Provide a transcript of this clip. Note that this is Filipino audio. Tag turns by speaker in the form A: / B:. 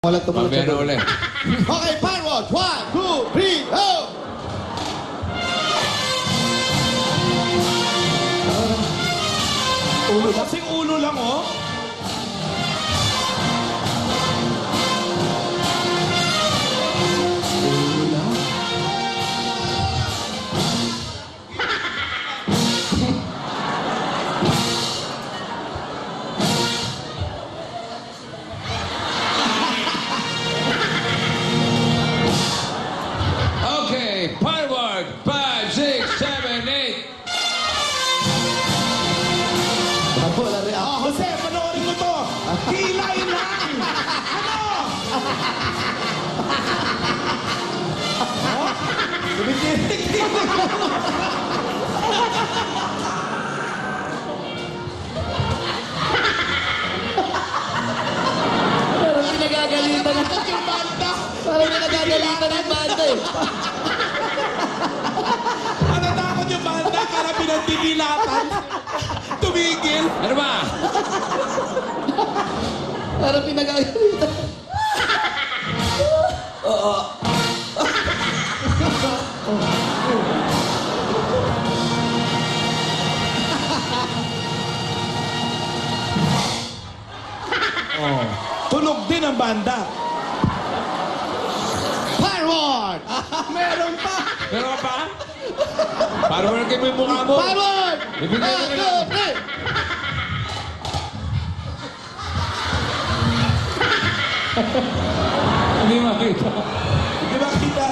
A: Walang tumulat
B: Mamaya na
A: doon.
B: ulit.
A: Okay, forward. 1, 2, 3, go!
C: Ulo kasing ulo lang, oh.
B: Okay, forward. 5, 6, 7, 8.
A: Ako, wala rin ako.
C: Jose, panoorin mo to. Kilay lang. Ano? Oh? Tumitig.
A: Parang pinagagalitan ng banda. Parang pinagagalitan ng banda eh.
C: Ano takot yung banda para pinagpipilatan? Tumigil.
B: Ano ba?
A: Parang pinagagalitan.
C: Oh. Tunog din ang banda.
A: Forward!
C: Meron pa.
B: Meron ka pa? Para mo nagkip yung mukha mo.
A: Forward!
B: Bibigyan ko na
A: 1,
B: lang.
A: 2, 3.
B: Hindi makita.
C: Di ba kita?